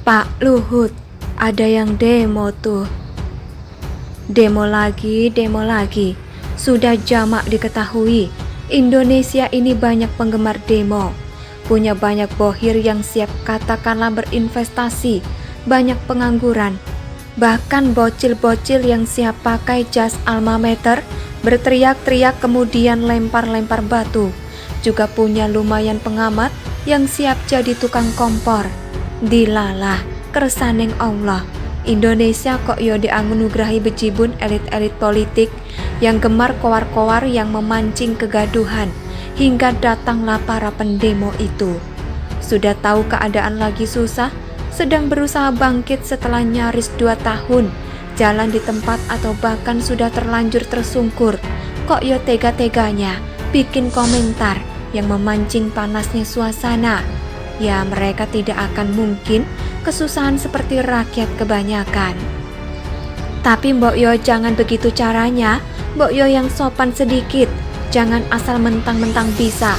Pak Luhut, ada yang demo tuh. Demo lagi, demo lagi. Sudah jamak diketahui, Indonesia ini banyak penggemar demo. Punya banyak bohir yang siap katakanlah berinvestasi, banyak pengangguran. Bahkan bocil-bocil yang siap pakai jas alma mater, berteriak-teriak kemudian lempar-lempar batu. Juga punya lumayan pengamat yang siap jadi tukang kompor. Dilalah, kersaneng Allah. Indonesia kok yo dianugerahi bejibun elit-elit politik yang gemar kowar-kowar yang memancing kegaduhan, hingga datanglah para pendemo itu. Sudah tahu keadaan lagi susah, sedang berusaha bangkit setelah nyaris 2 tahun, jalan di tempat atau bahkan sudah terlanjur tersungkur. Kok yo tega-teganya bikin komentar yang memancing panasnya suasana. Ya, mereka tidak akan mungkin kesusahan seperti rakyat kebanyakan. Tapi Mbok Yo jangan begitu caranya. Mbok Yo yang sopan sedikit, jangan asal mentang-mentang bisa.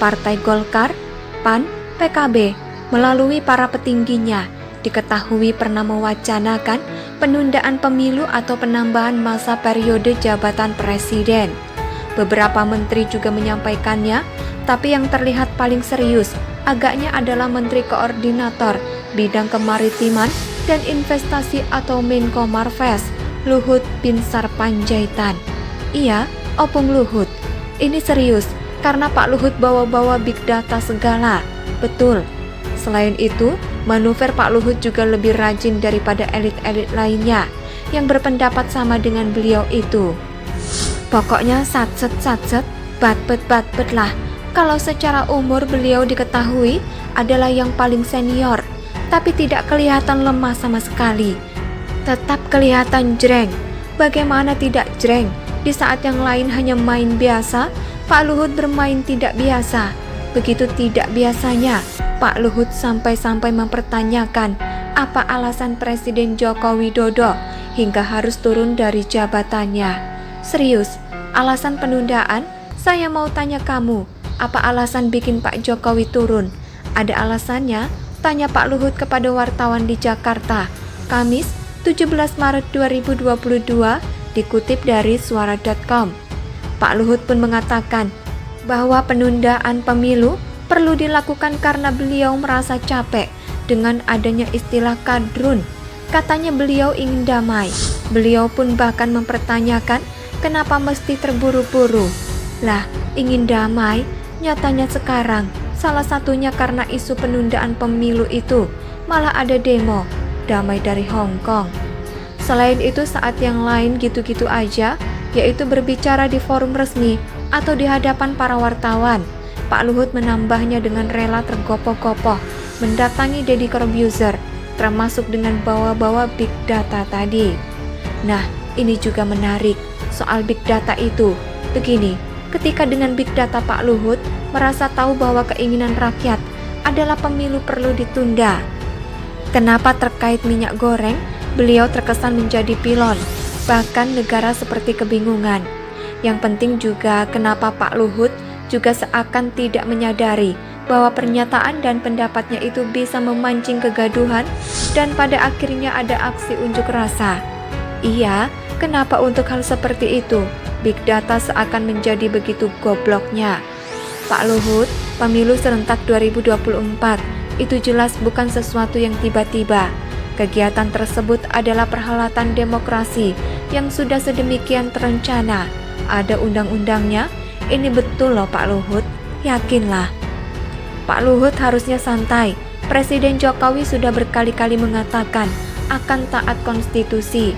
Partai Golkar, PAN, PKB melalui para petingginya diketahui pernah mewacanakan penundaan pemilu atau penambahan masa periode jabatan presiden. Beberapa menteri juga menyampaikannya, tapi yang terlihat paling serius agaknya adalah Menteri Koordinator Bidang Kemaritiman dan Investasi atau Menko Marves, Luhut Binsar Panjaitan. Iya, Opung Luhut. Ini serius, karena Pak Luhut bawa-bawa big data segala. Betul. Selain itu, manuver Pak Luhut juga lebih rajin daripada elit-elit lainnya yang berpendapat sama dengan beliau itu. Pokoknya satset, batbet lah. Kalau secara umur beliau diketahui adalah yang paling senior, tapi tidak kelihatan lemah sama sekali. Tetap kelihatan jreng. Bagaimana tidak jreng? Di saat yang lain hanya main biasa, Pak Luhut bermain tidak biasa. Begitu tidak biasanya, Pak Luhut sampai-sampai mempertanyakan apa alasan Presiden Joko Widodo hingga harus turun dari jabatannya. Serius, alasan penundaan? Saya mau tanya kamu. Apa alasan bikin Pak Jokowi turun? Ada alasannya? Tanya Pak Luhut kepada wartawan di Jakarta, Kamis 17 Maret 2022, dikutip dari suara.com. Pak Luhut pun mengatakan bahwa penundaan pemilu perlu dilakukan karena beliau merasa capek dengan adanya istilah kadrun. Katanya beliau ingin damai. Beliau pun bahkan mempertanyakan kenapa mesti terburu-buru. Lah, ingin damai? Nyatanya sekarang, salah satunya karena isu penundaan pemilu itu, malah ada demo, damai dari Hong Kong. Selain itu saat yang lain gitu-gitu aja, yaitu berbicara di forum resmi atau di hadapan para wartawan. Pak Luhut menambahnya dengan rela tergopoh-gopoh, mendatangi Deddy Corbuzier, termasuk dengan bawa-bawa big data tadi. Nah, ini juga menarik, soal big data itu. Begini, ketika dengan big data Pak Luhut merasa tahu bahwa keinginan rakyat adalah pemilu perlu ditunda. Kenapa terkait minyak goreng, beliau terkesan menjadi pilon, bahkan negara seperti kebingungan. Yang penting juga kenapa Pak Luhut juga seakan tidak menyadari bahwa pernyataan dan pendapatnya itu bisa memancing kegaduhan dan pada akhirnya ada aksi unjuk rasa. Iya, kenapa untuk hal seperti itu big data seakan menjadi begitu gobloknya? Pak Luhut, pemilu serentak 2024 itu jelas bukan sesuatu yang tiba-tiba. Kegiatan tersebut adalah perhelatan demokrasi yang sudah sedemikian terencana. Ada undang-undangnya. Ini betul loh Pak Luhut, yakinlah. Pak Luhut harusnya santai. Presiden Jokowi sudah berkali-kali mengatakan akan taat konstitusi.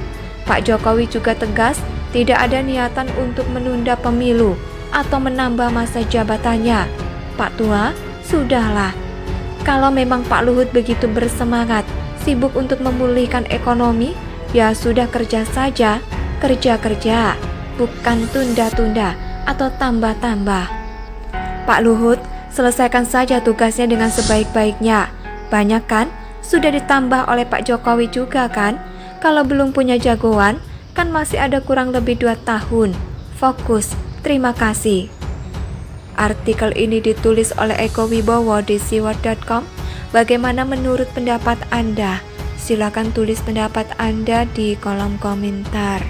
Pak Jokowi juga tegas tidak ada niatan untuk menunda pemilu atau menambah masa jabatannya. Pak Tua, sudahlah. Kalau memang Pak Luhut begitu bersemangat, sibuk untuk memulihkan ekonomi, ya sudah kerja saja. Kerja-kerja, bukan tunda-tunda atau tambah-tambah. Pak Luhut, selesaikan saja tugasnya dengan sebaik-baiknya. Banyak kan? Sudah ditambah oleh Pak Jokowi juga kan? Kalau belum punya jagoan, kan masih ada kurang lebih 2 tahun. Fokus. Terima kasih. Artikel ini ditulis oleh Eko Wibowo di siwat.com, Bagaimana menurut pendapat Anda? Silakan tulis pendapat Anda di kolom komentar.